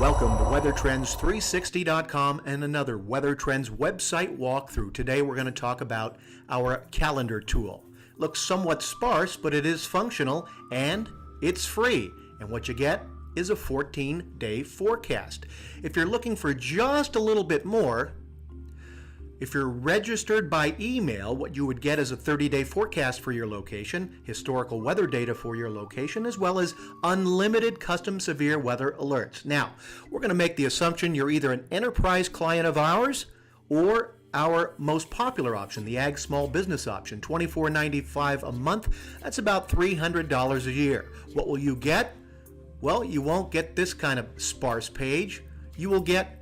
Welcome to Weathertrends360.com and another Weather Trends website walkthrough. Today we're going to talk about our calendar tool. Looks somewhat sparse, but it is functional and it's free. And what you get is a 14-day forecast. If you're looking for just a little bit more, if you're registered by email, what you would get is a 30-day forecast for your location, historical weather data for your location, as well as unlimited custom severe weather alerts. Now, we're going to make the assumption you're either an enterprise client of ours or our most popular option, the Ag Small Business option, $24.95 a month. That's about $300 a year. What will you get? Well, you won't get this kind of sparse page. You will get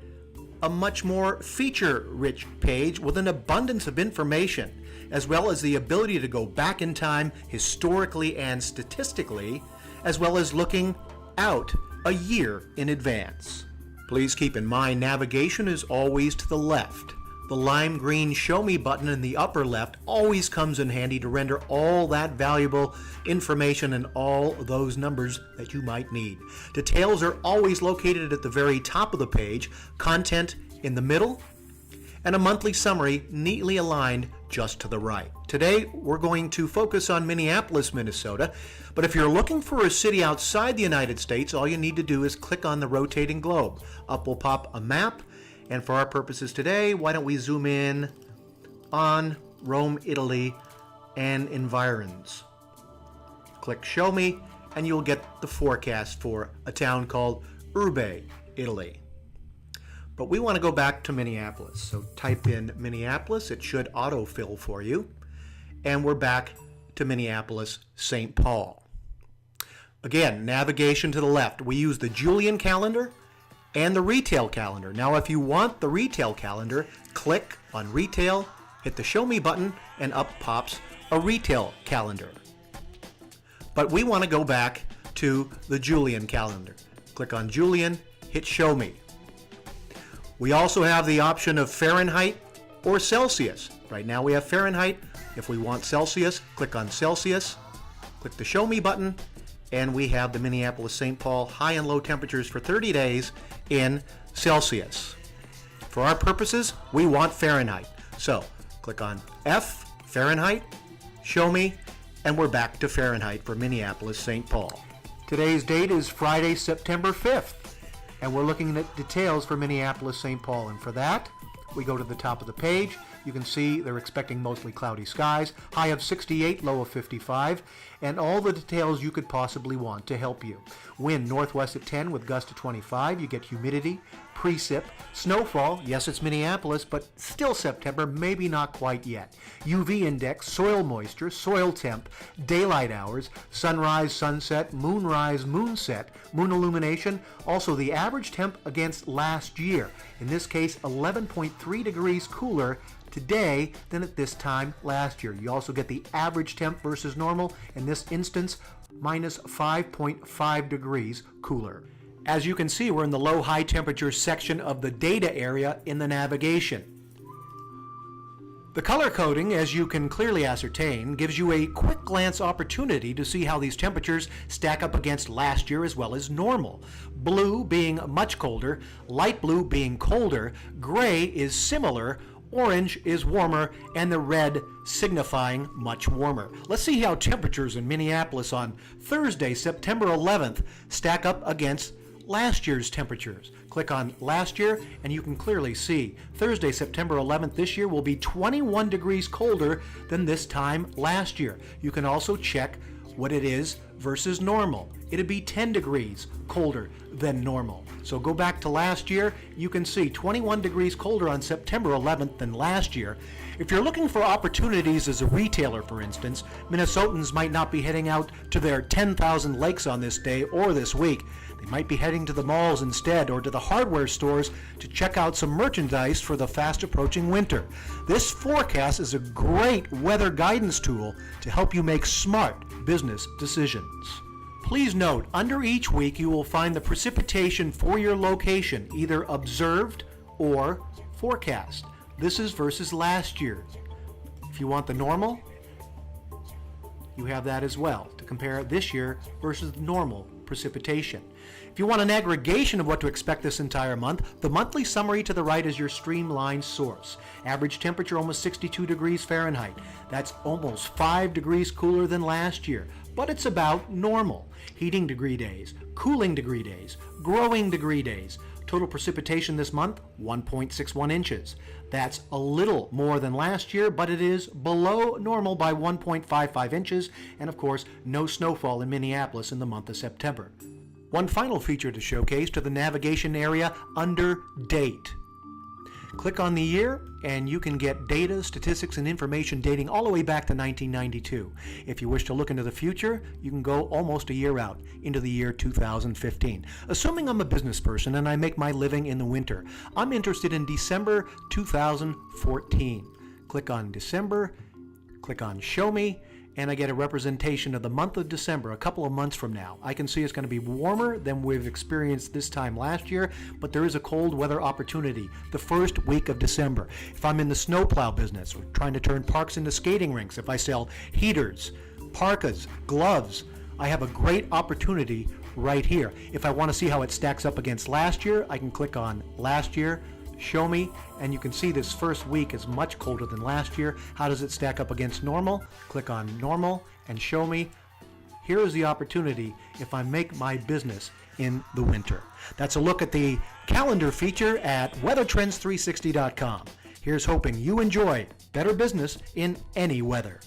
a much more feature-rich page with an abundance of information, as well as the ability to go back in time historically and statistically, as well as looking out a year in advance. Please keep in mind navigation is always to the left. The lime green Show Me button in the upper left always comes in handy to render all that valuable information and all those numbers that you might need. Details are always located at the very top of the page, content in the middle, and a monthly summary neatly aligned just to the right. Today, we're going to focus on Minneapolis, Minnesota, but if you're looking for a city outside the United States, all you need to do is click on the rotating globe. Up will pop a map. And for our purposes today, why don't we zoom in on Rome, Italy, and environs. Click Show Me, and you'll get the forecast for a town called Urbe, Italy. But we want to go back to Minneapolis. So type in Minneapolis. It should autofill for you. And we're back to Minneapolis, St. Paul. Again, navigation to the left. We use the Julian calendar and the retail calendar. Now, if you want the retail calendar, click on retail, hit the Show Me button, and up pops a retail calendar. But we want to go back to the Julian calendar. Click on Julian, hit Show Me. We also have the option of Fahrenheit or Celsius. Right now we have Fahrenheit. If we want Celsius, click on Celsius, click the Show Me button, and we have the Minneapolis-St. Paul high and low temperatures for 30 days in Celsius. For our purposes, we want Fahrenheit. So click on F, Fahrenheit, Show Me, and we're back to Fahrenheit for Minneapolis-St. Paul. Today's date is Friday, September 5th, and we're looking at details for Minneapolis-St. Paul. And for that, we go to the top of the page. You can see they're expecting mostly cloudy skies, high of 68, low of 55, and all the details you could possibly want to help you. Wind northwest at 10 with gust to 25. You get humidity, precip, snowfall. Yes, it's Minneapolis, but still September, maybe not quite yet. UV index, soil moisture, soil temp, daylight hours, sunrise, sunset, moonrise, moonset, moon illumination. Also the average temp against last year. In this case, 11.3 degrees cooler today than at this time last year. You also get the average temp versus normal, in this instance, minus 5.5 degrees cooler. As you can see, we're in the low high temperature section of the data area in the navigation. The color coding, as you can clearly ascertain, gives you a quick glance opportunity to see how these temperatures stack up against last year as well as normal. Blue being much colder, light blue being colder, gray is similar, orange is warmer, and the red signifying much warmer. Let's see how temperatures in Minneapolis on Thursday, September 11th stack up against last year's temperatures. Click on last year and you can clearly see Thursday, September 11th this year will be 21 degrees colder than this time last year. You can also check what it is versus normal. It'd be 10 degrees colder than normal. So go back to last year, you can see 21 degrees colder on September 11th than last year. If you're looking for opportunities as a retailer, for instance, Minnesotans might not be heading out to their 10,000 lakes on this day or this week. They might be heading to the malls instead or to the hardware stores to check out some merchandise for the fast approaching winter. This forecast is a great weather guidance tool to help you make smart business decisions. Please note, under each week you will find the precipitation for your location, either observed or forecast. This is versus last year. If you want the normal, you have that as well to compare this year versus normal precipitation. If you want an aggregation of what to expect this entire month, the monthly summary to the right is your streamlined source. Average temperature almost 62 degrees Fahrenheit. That's almost 5 degrees cooler than last year, but it's about normal. Heating degree days, cooling degree days, growing degree days. Total precipitation this month, 1.61 inches. That's a little more than last year, but it is below normal by 1.55 inches, and of course, no snowfall in Minneapolis in the month of September. One final feature to showcase to the navigation area under Date. Click on the year and you can get data, statistics, and information dating all the way back to 1992. If you wish to look into the future, you can go almost a year out into the year 2015. Assuming I'm a business person and I make my living in the winter, I'm interested in December 2014. Click on December, click on Show Me, and I get a representation of the month of December a couple of months from now. I can see it's going to be warmer than we've experienced this time last year, but there is a cold weather opportunity the first week of December. If I'm in the snowplow business, or trying to turn parks into skating rinks, if I sell heaters, parkas, gloves, I have a great opportunity right here. If I want to see how it stacks up against last year, I can click on Last Year, Show Me, and you can see this first week is much colder than last year. How does it stack up against normal? Click on Normal and Show Me. Here is the opportunity if I make my business in the winter. That's a look at the calendar feature at Weathertrends360.com. Here's hoping you enjoyed better business in any weather.